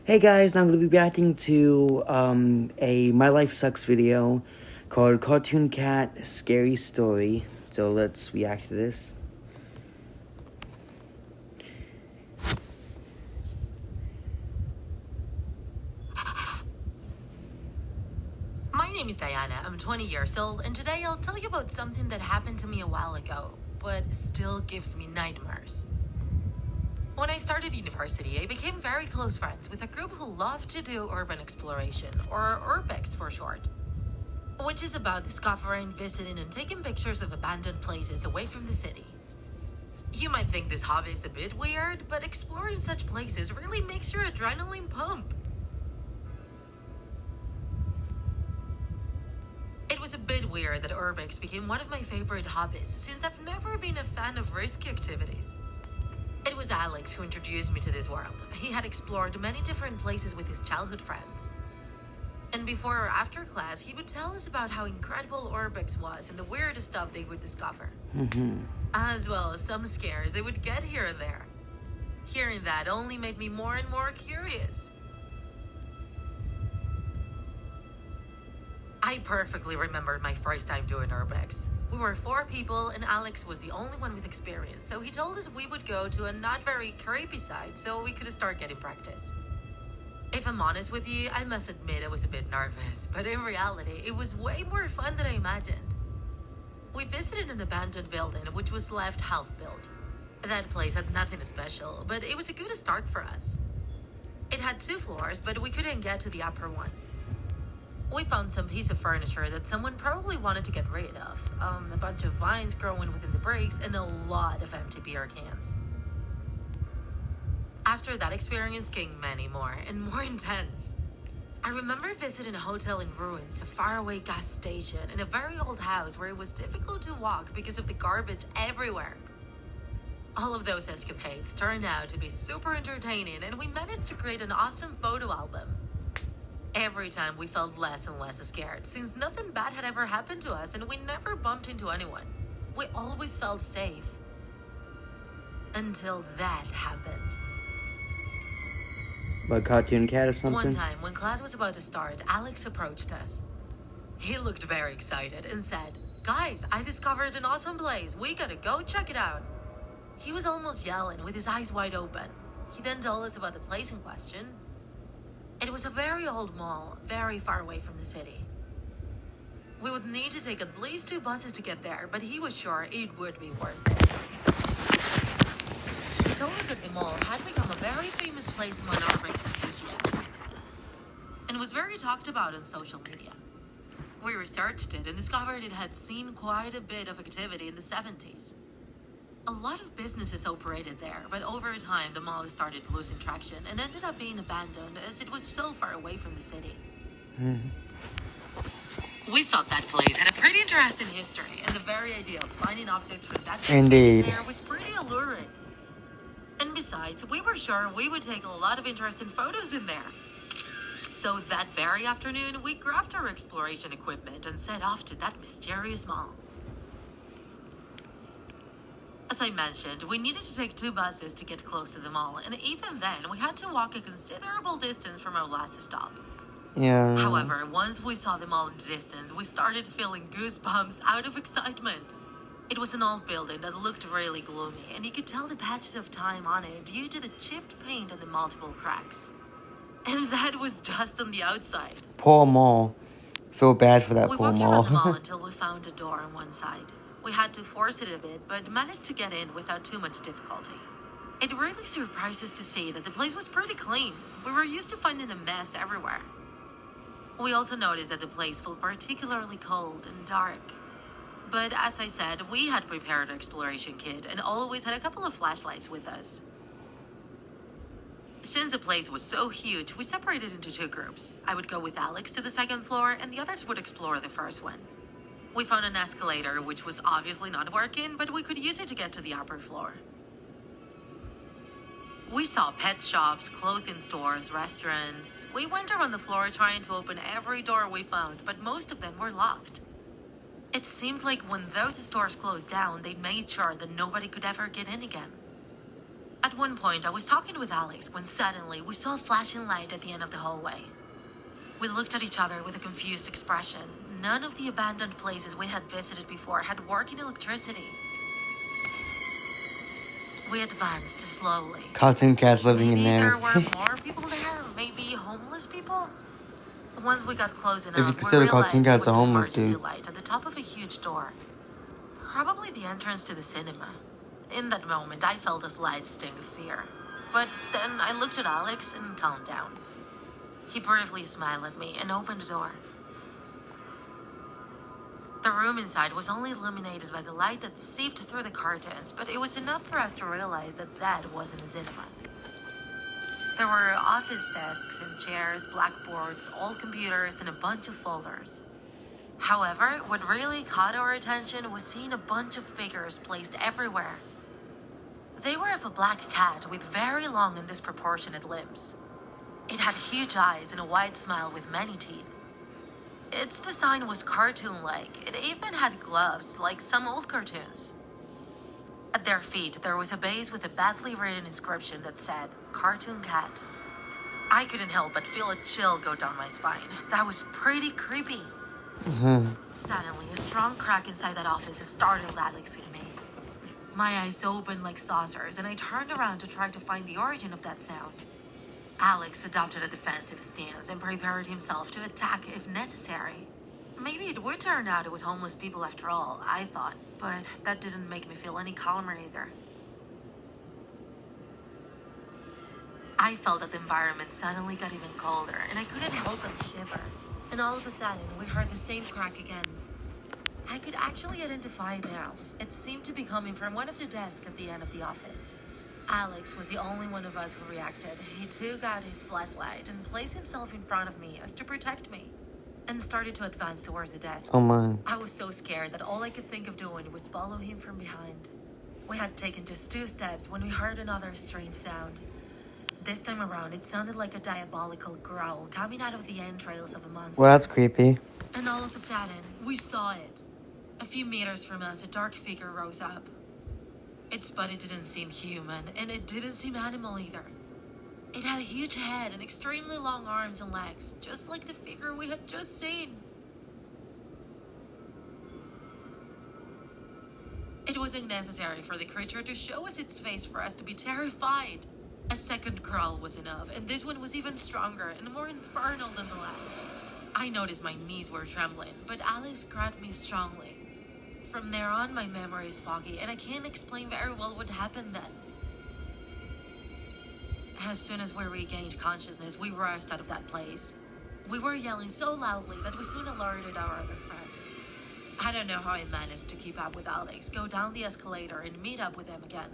Hey guys, now I'm going to be reacting to a My Life Sucks video called Cartoon Cat Scary Story. So let's react to this. My name is Diana, I'm 20 years old, and today I'll tell you about something that happened to me a while ago, but still gives me nightmares. When I started university, I became very close friends with a group who loved to do urban exploration, or urbex for short, which is about discovering, visiting, and taking pictures of abandoned places away from the city. You might think this hobby is a bit weird, but exploring such places really makes your adrenaline pump. It was a bit weird that urbex became one of my favorite hobbies, since I've never been a fan of risky activities. It was Alex who introduced me to this world. He had explored many different places with his childhood friends. And before or after class, he would tell us about how incredible urbex was and the weird stuff they would discover. As well as some scares they would get here and there. Hearing that only made me more and more curious. I perfectly remembered my first time doing urbex. We were 4 people and Alex was the only one with experience, so he told us we would go to a not very creepy site so we could start getting practice. If I'm honest with you, I must admit I was a bit nervous, but in reality, it was way more fun than I imagined. We visited an abandoned building which was left half-built. That place had nothing special, but it was a good start for us. It had 2 floors, but we couldn't get to the upper one. We found some piece of furniture that someone probably wanted to get rid of. A bunch of vines growing within the bricks and a lot of empty beer cans. After that experience came many more and more intense. I remember visiting a hotel in ruins, a faraway gas station, and a very old house where it was difficult to walk because of the garbage everywhere. All of those escapades turned out to be super entertaining, and we managed to create an awesome photo album. Every time we felt less and less scared, since nothing bad had ever happened to us and we never bumped into anyone. We always felt safe. Until that happened. But Cartoon Cat or something? One time, when class was about to start, Alex approached us. He looked very excited and said, "Guys, I discovered an awesome place. We gotta go check it out." He was almost yelling with his eyes wide open. He then told us about the place in question. It was a very old mall, very far away from the city. We would need to take at least 2 buses to get there, but he was sure it would be worth it. He told us that the mall had become a very famous place among urbex enthusiasts and was very talked about on social media. We researched it and discovered it had seen quite a bit of activity in the 70s. A lot of businesses operated there, but over time the mall started losing traction and ended up being abandoned as it was so far away from the city. We thought that place had a pretty interesting history, and the very idea of finding objects from that time Indeed. there was pretty alluring. And besides, we were sure we would take a lot of interesting photos in there. So that very afternoon, we grabbed our exploration equipment and set off to that mysterious mall. As I mentioned, we needed to take 2 buses to get close to the mall, and even then, we had to walk a considerable distance from our last stop. Yeah. However, once we saw the mall in the distance, we started feeling goosebumps out of excitement. It was an old building that looked really gloomy, and you could tell the patches of time on it due to the chipped paint and the multiple cracks. And that was just on the outside. Poor mall. Feel bad for that We poor walked around the mall mall. until we found a door on one side. We had to force it a bit, but managed to get in without too much difficulty. It really surprised us to see that the place was pretty clean. We were used to finding a mess everywhere. We also noticed that the place felt particularly cold and dark. But as I said, we had prepared our exploration kit and always had a couple of flashlights with us. Since the place was so huge, we separated into 2 groups. I would go with Alex to the 2nd floor, and the others would explore the first one. We found an escalator, which was obviously not working, but we could use it to get to the upper floor. We saw pet shops, clothing stores, restaurants. We went around the floor trying to open every door we found, but most of them were locked. It seemed like when those stores closed down, they made sure that nobody could ever get in again. At one point, I was talking with Alex when suddenly we saw a flashing light at the end of the hallway. We looked at each other with a confused expression. None of the abandoned places we had visited before had working electricity. We advanced slowly. Cartoon Cat's living in Maybe there. there were more people there, maybe homeless people. Once we got close enough, If you we consider realized Cartoon there Cat's was a an homeless emergency dude. light at the top of a huge door. Probably the entrance to the cinema. In that moment, I felt a slight sting of fear. But then I looked at Alex and calmed down. He briefly smiled at me and opened the door. The room inside was only illuminated by the light that seeped through the curtains, but it was enough for us to realize that that wasn't a cinema. There were office desks and chairs, blackboards, old computers, and a bunch of folders. However, what really caught our attention was seeing a bunch of figures placed everywhere. They were of a black cat with very long and disproportionate limbs. It had huge eyes and a wide smile with many teeth. Its design was cartoon-like. It even had gloves, like some old cartoons. At their feet, there was a base with a badly written inscription that said, Cartoon Cat. I couldn't help but feel a chill go down my spine. That was pretty creepy. Suddenly, a strong crack inside that office startled Alex and me. My eyes opened like saucers, and I turned around to try to find the origin of that sound. Alex adopted a defensive stance and prepared himself to attack if necessary. Maybe it would turn out it was homeless people after all, I thought, but that didn't make me feel any calmer either. I felt that the environment suddenly got even colder, and I couldn't help but shiver. And all of a sudden, we heard the same crack again. I could actually identify it now. It seemed to be coming from one of the desks at the end of the office. Alex was the only one of us who reacted. He took out his flashlight and placed himself in front of me as to protect me, and started to advance towards the desk. Oh my. I was so scared that all I could think of doing was follow him from behind. We had taken just 2 steps when we heard another strange sound. This time around, it sounded like a diabolical growl coming out of the entrails of a monster. Well, that's creepy. And all of a sudden, we saw it. A few meters from us, a dark figure rose up. Its body didn't seem human, and it didn't seem animal either. It had a huge head and extremely long arms and legs, just like the figure we had just seen. It wasn't necessary for the creature to show us its face for us to be terrified. A second growl was enough, and this one was even stronger and more infernal than the last. I noticed my knees were trembling, but Alex grabbed me strongly. From there on, my memory is foggy, and I can't explain very well what happened then. As soon as we regained consciousness, we rushed out of that place. We were yelling so loudly that we soon alerted our other friends. I don't know how I managed to keep up with Alex, go down the escalator, and meet up with them again.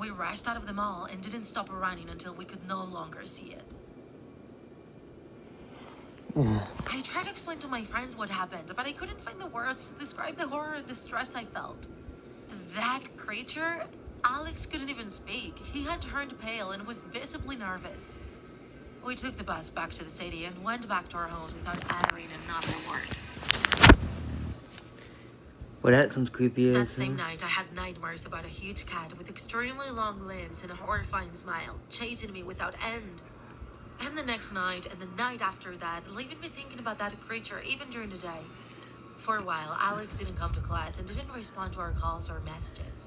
We rushed out of the mall and didn't stop running until we could no longer see it. I tried to explain to my friends what happened, but I couldn't find the words to describe the horror and distress I felt. That creature, Alex couldn't even speak. He had turned pale and was visibly nervous. We took the bus back to the city and went back to our homes without uttering another word. Well, that sounds creepy That as same night, I had nightmares about a huge cat with extremely long limbs and a horrifying smile, chasing me without end. And the next night, and the night after that, leaving me thinking about that creature even during the day. For a while, Alex didn't come to class and didn't respond to our calls or messages.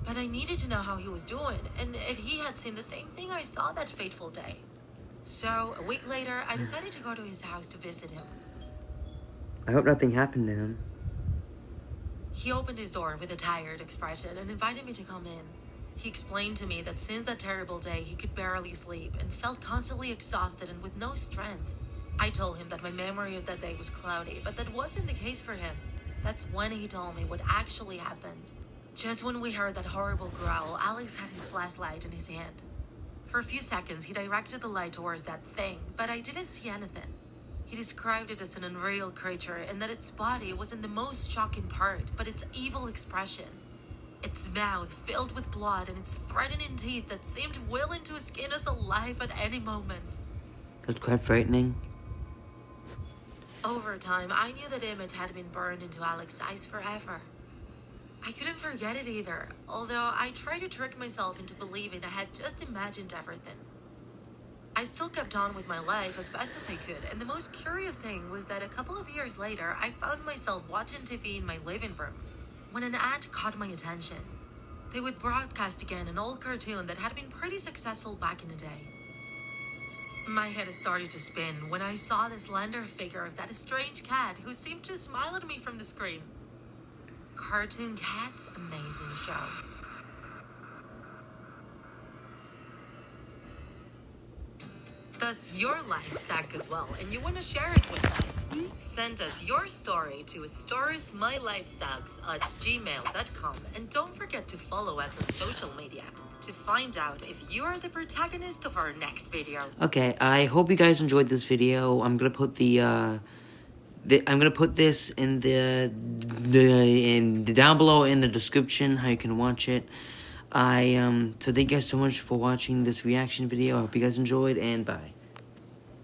But I needed to know how he was doing, and if he had seen the same thing I saw that fateful day. So, a week later, I decided to go to his house to visit him. I hope nothing happened to him. He opened his door with a tired expression and invited me to come in. He explained to me that since that terrible day, he could barely sleep and felt constantly exhausted and with no strength. I told him that my memory of that day was cloudy, but that wasn't the case for him. That's when he told me what actually happened. Just when we heard that horrible growl, Alex had his flashlight in his hand. For a few seconds, he directed the light towards that thing, but I didn't see anything. He described it as an unreal creature and that its body wasn't the most shocking part, but its evil expression. Its mouth filled with blood and its threatening teeth that seemed willing to skin us alive at any moment. That's quite frightening. Over time, I knew that image had been burned into Alex's eyes forever. I couldn't forget it either, although I tried to trick myself into believing I had just imagined everything. I still kept on with my life as best as I could, and the most curious thing was that a couple of years later, I found myself watching TV in my living room when an ad caught my attention. They would broadcast again an old cartoon that had been pretty successful back in the day. My head started to spin when I saw the slender figure of that strange cat who seemed to smile at me from the screen. Cartoon Cat's amazing show. Does your life suck as well and you want to share it with us? Send us your story to storiesmylifesucks@gmail.com and don't forget to follow us on social media to find out if you are the protagonist of our next video. Okay, I hope you guys enjoyed this video. I'm gonna put I'm gonna put this in down below in the description how you can watch it. So thank you guys so much for watching this reaction video. I hope you guys enjoyed, and bye.